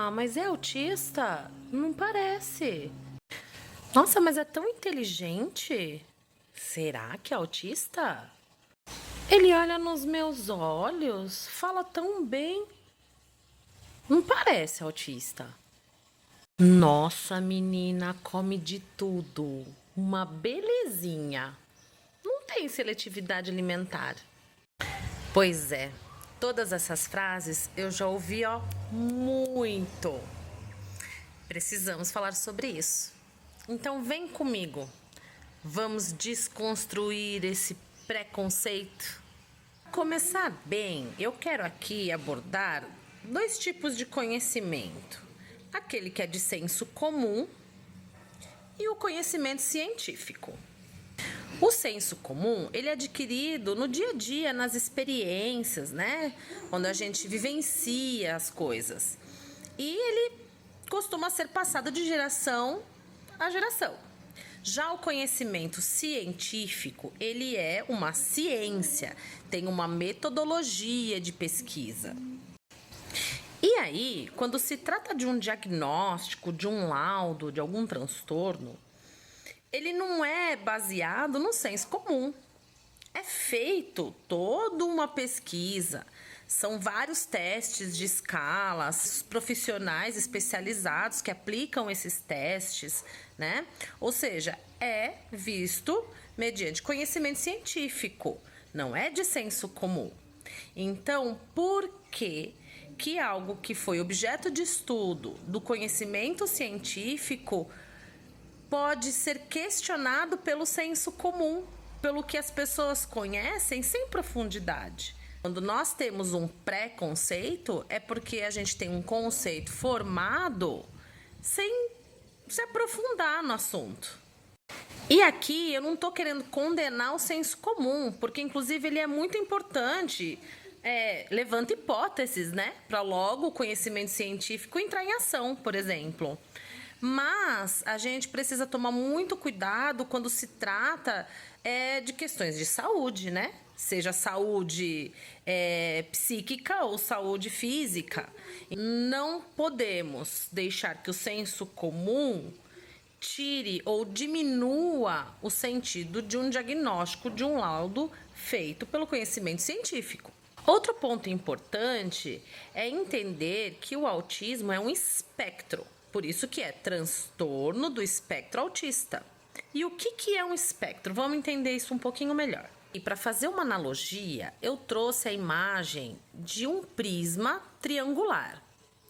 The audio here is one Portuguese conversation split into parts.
mas é autista? Não parece. Nossa, mas é tão inteligente. Será que é autista? Ele olha nos meus olhos, fala tão bem. Não parece autista. Nossa, menina, come de tudo. Uma belezinha. Não tem seletividade alimentar. Pois é, todas essas frases eu já ouvi, ó, muito. Precisamos falar sobre isso. Então vem comigo. Vamos desconstruir esse preconceito. Começar bem, eu quero aqui abordar dois tipos de conhecimento. Aquele que é de senso comum e o conhecimento científico. O senso comum, ele é adquirido no dia a dia, nas experiências, né? Quando a gente vivencia as coisas. E ele costuma ser passado de geração a geração. Já o conhecimento científico, ele é uma ciência, tem uma metodologia de pesquisa. E aí, quando se trata de um diagnóstico, de um laudo, de algum transtorno, ele não é baseado no senso comum. É feito toda uma pesquisa. São vários testes de escalas, profissionais especializados que aplicam esses testes, né? Ou seja, é visto mediante conhecimento científico, não é de senso comum. Então, por que algo que foi objeto de estudo do conhecimento científico pode ser questionado pelo senso comum, pelo que as pessoas conhecem sem profundidade? Quando nós temos um preconceito, é porque a gente tem um conceito formado sem se aprofundar no assunto. E aqui eu não estou querendo condenar o senso comum, porque inclusive ele é muito importante, levanta hipóteses, né? Para logo o conhecimento científico entrar em ação, por exemplo. Mas a gente precisa tomar muito cuidado quando se trata de questões de saúde, né? Seja saúde psíquica ou saúde física. Não podemos deixar que o senso comum tire ou diminua o sentido de um diagnóstico, de um laudo feito pelo conhecimento científico. Outro ponto importante é entender que o autismo é um espectro. Por isso que é transtorno do espectro autista. E o que é um espectro? Vamos entender isso um pouquinho melhor. E para fazer uma analogia, eu trouxe a imagem de um prisma triangular,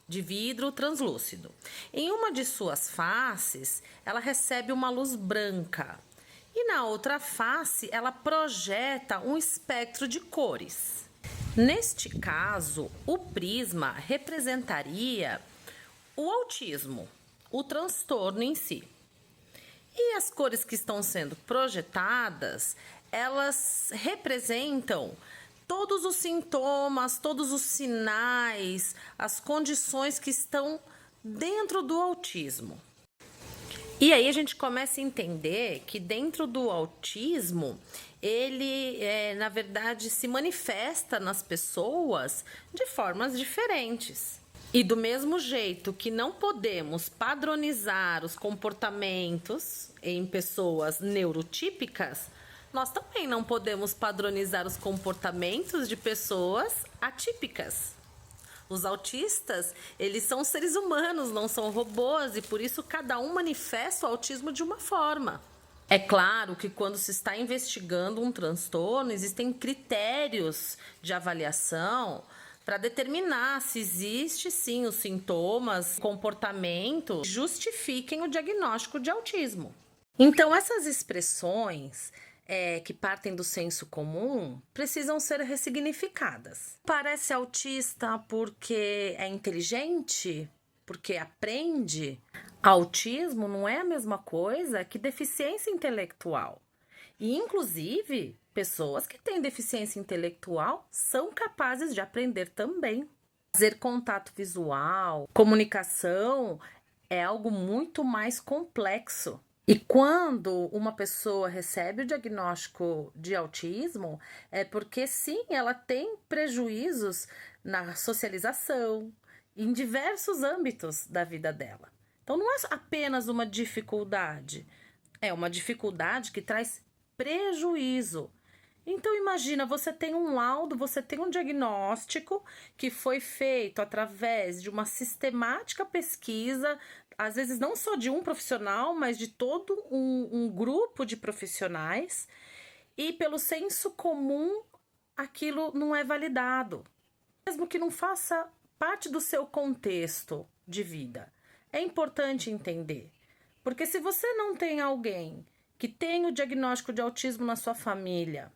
de vidro translúcido. Em uma de suas faces, ela recebe uma luz branca. E na outra face, ela projeta um espectro de cores. Neste caso, o prisma representaria o autismo, o transtorno em si. E as cores que estão sendo projetadas, elas representam todos os sintomas, todos os sinais, as condições que estão dentro do autismo. E aí a gente começa a entender que dentro do autismo, ele, na verdade, se manifesta nas pessoas de formas diferentes. E do mesmo jeito que não podemos padronizar os comportamentos em pessoas neurotípicas, nós também não podemos padronizar os comportamentos de pessoas atípicas. Os autistas, eles são seres humanos, não são robôs, e por isso cada um manifesta o autismo de uma forma. É claro que quando se está investigando um transtorno, existem critérios de avaliação para determinar se existe sim os sintomas, comportamento que justifiquem o diagnóstico de autismo. Então, essas expressões que partem do senso comum precisam ser ressignificadas. Parece autista porque é inteligente? Porque aprende? Autismo não é a mesma coisa que deficiência intelectual. E, inclusive, pessoas que têm deficiência intelectual são capazes de aprender também. Fazer contato visual, comunicação é algo muito mais complexo. E quando uma pessoa recebe o diagnóstico de autismo, é porque sim, ela tem prejuízos na socialização em diversos âmbitos da vida dela. Então, não é apenas uma dificuldade, é uma dificuldade que traz prejuízo. Então, imagina, você tem um laudo, você tem um diagnóstico que foi feito através de uma sistemática pesquisa, às vezes não só de um profissional, mas de todo um grupo de profissionais, e pelo senso comum, aquilo não é validado. Mesmo que não faça parte do seu contexto de vida. É importante entender, porque se você não tem alguém que tem o diagnóstico de autismo na sua família,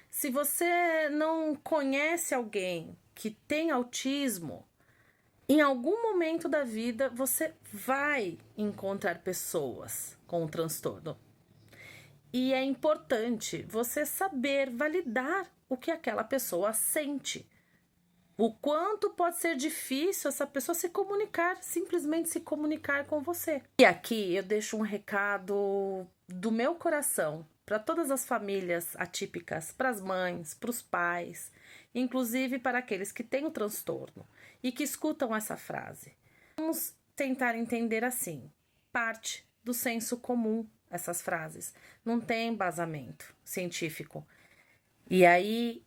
se você não conhece alguém que tem autismo, em algum momento da vida você vai encontrar pessoas com o transtorno. E é importante você saber validar o que aquela pessoa sente. O quanto pode ser difícil essa pessoa se comunicar, simplesmente se comunicar com você. E aqui eu deixo um recado do meu coração para todas as famílias atípicas, para as mães, para os pais, inclusive para aqueles que têm o transtorno e que escutam essa frase. Vamos tentar entender assim, parte do senso comum essas frases, não tem embasamento científico. E aí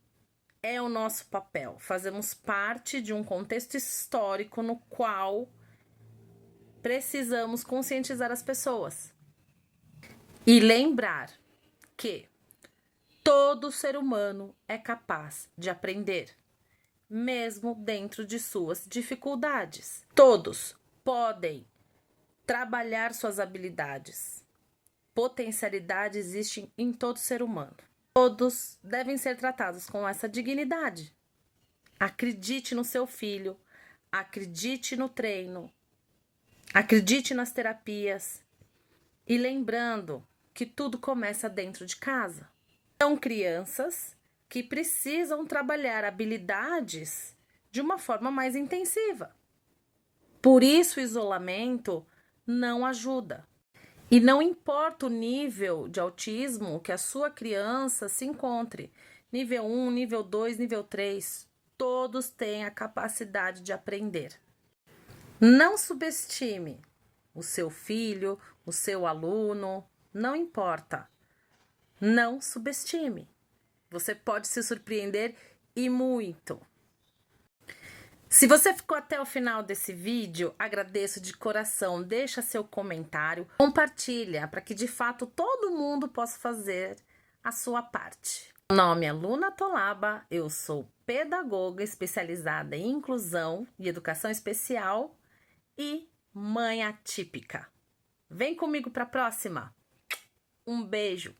é o nosso papel, fazemos parte de um contexto histórico no qual precisamos conscientizar as pessoas e lembrar que todo ser humano é capaz de aprender, mesmo dentro de suas dificuldades. Todos podem trabalhar suas habilidades. Potencialidade existe em todo ser humano. Todos devem ser tratados com essa dignidade. Acredite no seu filho, acredite no treino, acredite nas terapias e lembrando que tudo começa dentro de casa. São crianças que precisam trabalhar habilidades de uma forma mais intensiva. Por isso, o isolamento não ajuda. E não importa o nível de autismo que a sua criança se encontre, nível 1, nível 2, nível 3, todos têm a capacidade de aprender. Não subestime o seu filho, o seu aluno, não importa. Não subestime. Você pode se surpreender e muito. Se você ficou até o final desse vídeo, agradeço de coração, deixa seu comentário, compartilha para que de fato todo mundo possa fazer a sua parte. Meu nome é Luna Tolaba, eu sou pedagoga especializada em inclusão e educação especial e mãe atípica. Vem comigo para a próxima. Um beijo!